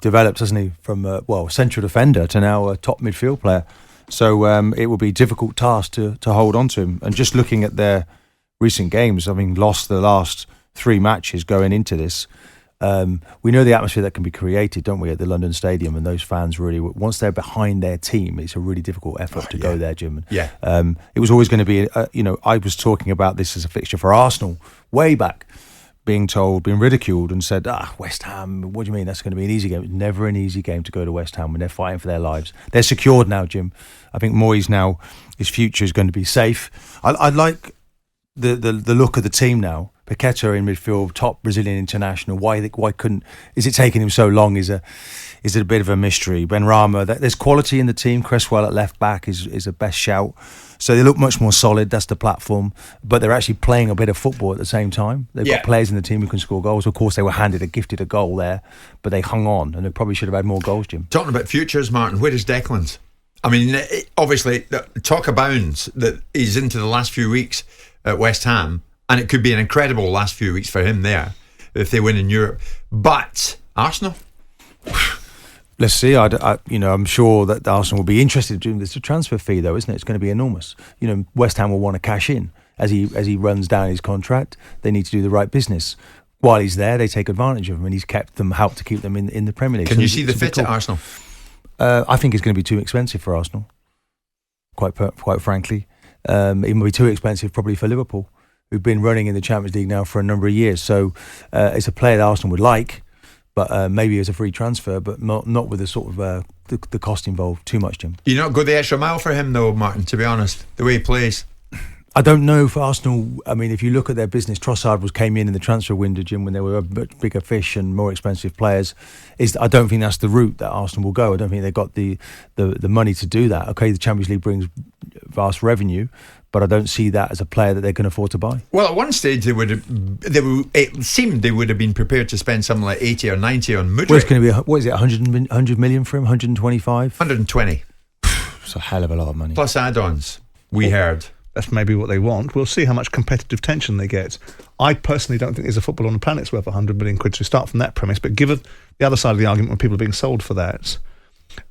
developed, hasn't he, from central defender to now a top midfield player. So it will be a difficult task to hold on to him. And just looking at their recent games, I mean, lost the last 3 matches going into this. We know the atmosphere that can be created, don't we, at the London Stadium, and those fans really, once they're behind their team, it's a really difficult effort to go there, Jim. It was always going to be, I was talking about this as a fixture for Arsenal way back, being ridiculed and said, West Ham, what do you mean that's going to be an easy game? It's never an easy game to go to West Ham when they're fighting for their lives. They're secured now, Jim. I think Moyes now, his future is going to be safe. I like the look of the team now. Paqueta in midfield, top Brazilian international. Why couldn't? Is it taking him so long? Is it a bit of a mystery? Benrahma, there's quality in the team. Cresswell at left back is a best shout. So they look much more solid. That's the platform. But they're actually playing a bit of football at the same time. They've got players in the team who can score goals. Of course, they were gifted a goal there, but they hung on, and they probably should have had more goals, Jim. Talking about futures, Martin, where is Declan's? I mean, obviously, talk abounds that he's into the last few weeks at West Ham. And it could be an incredible last few weeks for him there if they win in Europe. But Arsenal? Let's see. I'm sure that Arsenal will be interested. There's a transfer fee, though, isn't it? It's going to be enormous. West Ham will want to cash in as he runs down his contract. They need to do the right business. While he's there, they take advantage of him, and he's helped to keep them in the Premier League. Can you see the fit at Arsenal? I think it's going to be too expensive for Arsenal. Quite frankly, it will be too expensive probably for Liverpool, who've been running in the Champions League now for a number of years. So it's a player that Arsenal would like, but maybe as a free transfer, but not with the sort of the cost involved too much, Jim. You not go the extra mile for him though, Martin, to be honest, the way he plays? I don't know for Arsenal. I mean, if you look at their business, Trossard came in the transfer window, Jim, when they were a bit bigger fish and more expensive players. I don't think that's the route that Arsenal will go. I don't think they've got the money to do that. Okay, the Champions League brings vast revenue, but I don't see that as a player that they can afford to buy. Well, at one stage it seemed they would have been prepared to spend something like 80 or 90 on Mudryk. Well, it's going to be, 100 million for him? 125? 120. It's a hell of a lot of money. Plus add-ons, we heard. That's maybe what they want. We'll see how much competitive tension they get. I personally don't think there's a football on the planet's worth 100 million quid, to start from that premise. But given the other side of the argument when people are being sold for that,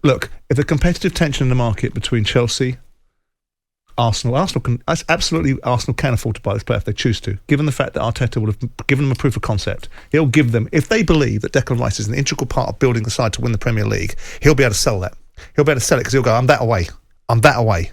look, if the competitive tension in the market between Chelsea, Arsenal can afford to buy this player if they choose to. Given the fact that Arteta would have given them a proof of concept, he'll give them, if they believe that Declan Rice is an integral part of building the side to win the Premier League, he'll be able to sell that. He'll be able to sell it because he'll go, I'm that away.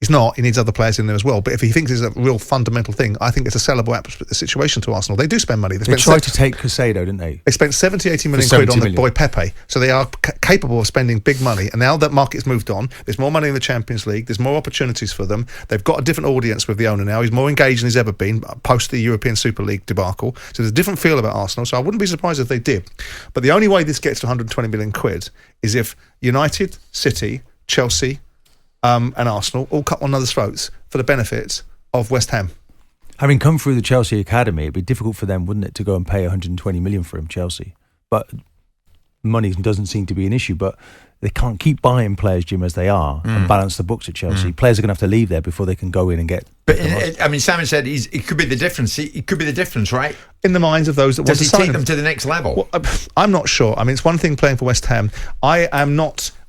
He's not. He needs other players in there as well. But if he thinks it's a real fundamental thing, I think it's a sellable situation to Arsenal. They do spend money. They tried to take Caicedo, didn't they? They spent 70-80 million quid on the boy Pepe. So they are capable of spending big money. And now that market's moved on, there's more money in the Champions League. There's more opportunities for them. They've got a different audience with the owner now. He's more engaged than he's ever been post the European Super League debacle. So there's a different feel about Arsenal. So I wouldn't be surprised if they did. But the only way this gets to 120 million quid is if United, City, Chelsea, and Arsenal all cut one another's throats for the benefits of West Ham. Having come through the Chelsea academy, it'd be difficult for them, wouldn't it, to go and pay 120 million for him, Chelsea? But money doesn't seem to be an issue. But they can't keep buying players, Jim, as they are and balance the books at Chelsea. Players are going to have to leave there before they can go in and get. But Simon said it could be the difference. It could be the difference, right? In the minds of those that want to sign take them to the next level? Well, I'm not sure. I mean, it's one thing playing for West Ham.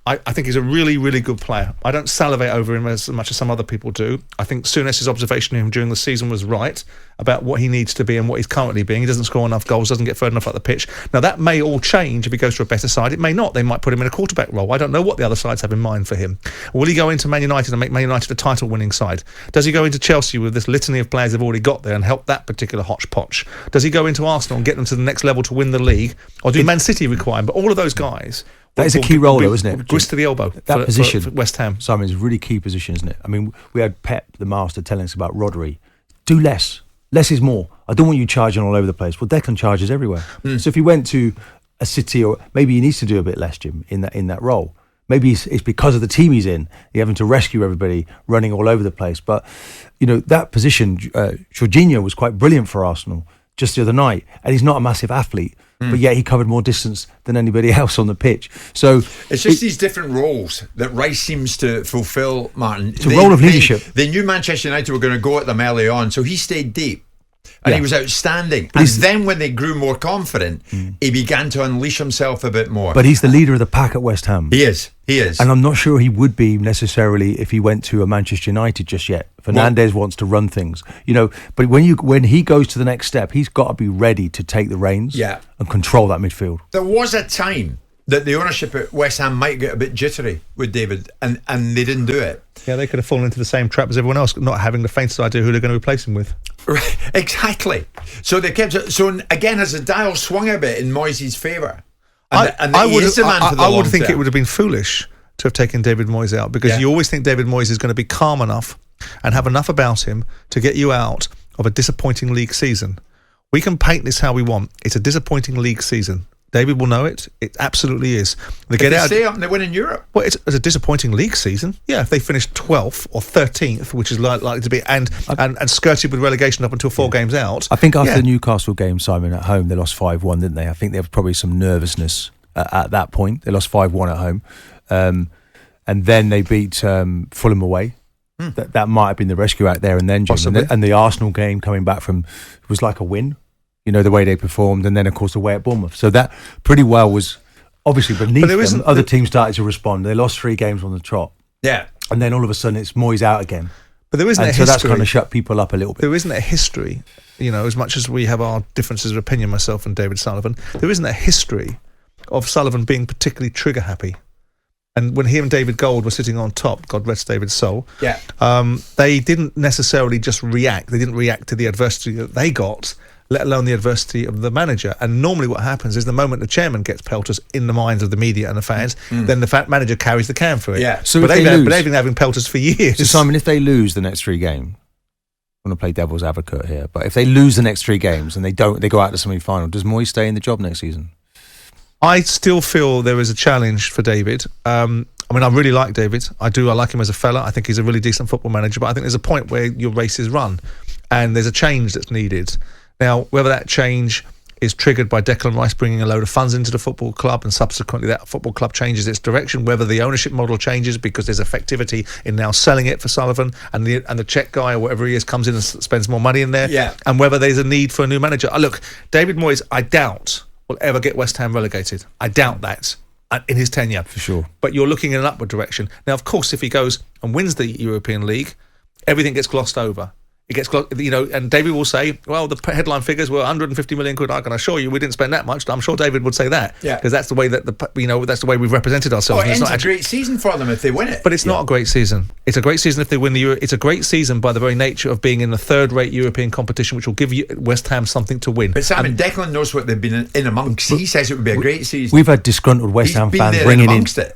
I think he's a really, really good player. I don't salivate over him as much as some other people do. I think Souness's observation of him during the season was right about what he needs to be and what he's currently being. He doesn't score enough goals, doesn't get further enough up the pitch. Now, that may all change if he goes to a better side. It may not. They might put him in a quarterback role. I don't know what the other sides have in mind for him. Will he go into Man United and make Man United a title-winning side? Does he go into Chelsea with this litany of players they've already got there and help that particular hodgepodge? Does he go into Arsenal and get them to the next level to win the league? Or do Man City require him? But all of those guys... That is a key role, though, isn't it? Grist to the elbow. That position for West Ham. Simon, is a really key position, isn't it? I mean, we had Pep, the master, telling us about Rudiger. Do less. Less is more. I don't want you charging all over the place. Well, Declan charges everywhere. So if he went to a City, or maybe he needs to do a bit less, Jim, in that role. Maybe it's because of the team he's in. You're having to rescue everybody, running all over the place. But, that position, Jorginho was quite brilliant for Arsenal just the other night. And he's not a massive athlete. But yet he covered more distance than anybody else on the pitch. So it's just these different roles that Rice seems to fulfil, Martin. It's a role of leadership. They knew Manchester United were going to go at them early on, so he stayed deep. And Yeah. he was outstanding. And then when they grew more confident, he began to unleash himself a bit more. But he's the leader of the pack at West Ham. He is. And I'm not sure he would be necessarily if he went to a Manchester United just yet. Fernandes wants to run things, but when he goes to the next step, he's got to be ready to take the reins and control that midfield. There was a time that the ownership at West Ham might get a bit jittery with David, and they didn't do it. Yeah, they could have fallen into the same trap as everyone else, not having the faintest idea who they're going to replace him with. Right, exactly. So they kept. So again, as the dial swung a bit in Moyes' favour, I would think it would have been foolish to have taken David Moyes out, because you always think David Moyes is going to be calm enough and have enough about him to get you out of a disappointing league season. We can paint this how we want. It's a disappointing league season. David will know it. It absolutely is. They stay up and they win in Europe. Well, it's a disappointing league season. Yeah, if they finish 12th or 13th, which is likely to be, and skirted with relegation up until 4 games out. I think after the Newcastle game, Simon, at home, they lost 5-1, didn't they? I think there was probably some nervousness at that point. They lost 5-1 at home. And then they beat Fulham away. That might have been the rescue out there and then, Jim. And the Arsenal game coming back from was like a win. The way they performed, and then of course away at Bournemouth. So that pretty well was obviously beneath them. Other teams started to respond. They lost 3 games on the trot. Yeah. And then all of a sudden it's Moyes out again. But there isn't a history. So that's kind of shut people up a little bit. There isn't a history, as much as we have our differences of opinion, myself and David Sullivan, there isn't a history of Sullivan being particularly trigger happy. And when he and David Gold were sitting on top, God rest David's soul, they didn't necessarily just react. They didn't react to the adversity that they got, let alone the adversity of the manager. And normally what happens is the moment the chairman gets pelters in the minds of the media and the fans, then the manager carries the can for it. Yeah. So but they've been having pelters for years. So Simon, if they lose the next 3 games, I'm going to play devil's advocate here, but if they lose the next 3 games and they go out to the semi-final, does Moyes stay in the job next season? I still feel there is a challenge for David. I really like David. I like him as a fella. I think he's a really decent football manager, but I think there's a point where your race is run and there's a change that's needed. Now, whether that change is triggered by Declan Rice bringing a load of funds into the football club and subsequently that football club changes its direction, whether the ownership model changes because there's effectivity in now selling it for Sullivan and the Czech guy or whatever he is comes in and spends more money in there, and whether there's a need for a new manager. Look, David Moyes, I doubt will ever get West Ham relegated. I doubt that in his tenure. For sure. But you're looking in an upward direction. Now, of course, if he goes and wins the European League, everything gets glossed over. It gets, and David will say, well, the headline figures were 150 million quid. I can assure you we didn't spend that much. I'm sure David would say that. Yeah. Because that's the way that that's the way we've represented ourselves. It's not a great season for them if they win it. But it's not a great season. It's a great season if they win the Euro. It's a great season by the very nature of being in the third-rate European competition, which will give you West Ham something to win. But Simon, Declan knows what they've been in amongst. He says it would be a great season. We've had disgruntled West Ham fans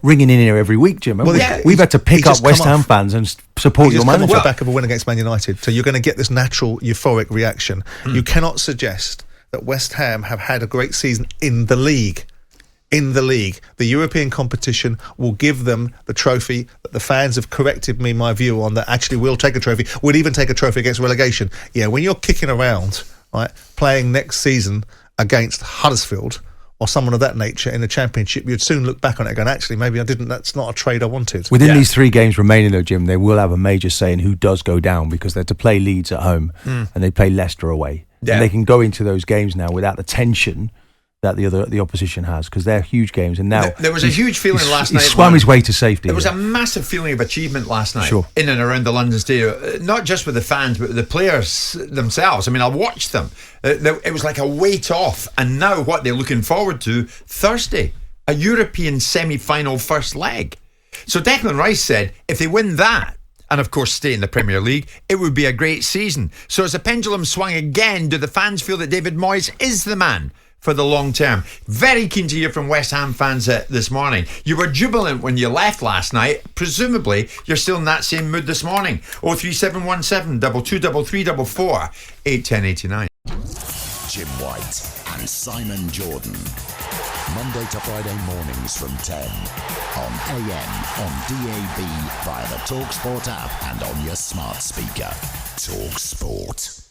ringing in here every week, Jim. We've had to pick up West Ham fans and support your manager. Off the back of a win against Man United, so you're going to get this natural euphoric reaction. You cannot suggest that West Ham have had a great season in the league. The European competition will give them the trophy that the fans have corrected me my view on, that actually will take a trophy, would even take a trophy against relegation. Yeah, when you're kicking around, right, playing next season against Huddersfield or someone of that nature in the Championship, you'd soon look back on it and go, actually, maybe that's not a trade I wanted. Within these 3 games remaining, though, Jim, they will have a major say in who does go down, because they're to play Leeds at home and they play Leicester away. Yeah. And they can go into those games now without the tension that the opposition has, because they're huge games. And now there was a huge feeling last night. He swam his way to safety. There was a massive feeling of achievement last night in and around the London Stadium, not just with the fans but with the players themselves. I watched them. It was like a weight off, and now what they're looking forward to Thursday, a European semi-final first leg. So Declan Rice said if they win that, and of course stay in the Premier League, it would be a great season. So as the pendulum swung again, do the fans feel that David Moyes is the man for the long term? Very keen to hear from West Ham fans this morning. You were jubilant when you left last night. Presumably you're still in that same mood this morning. 03717 223344 81089. Jim White and Simon Jordan, Monday to Friday mornings from 10 on AM, on DAB, via the talkSPORT app and on your smart speaker. talkSPORT.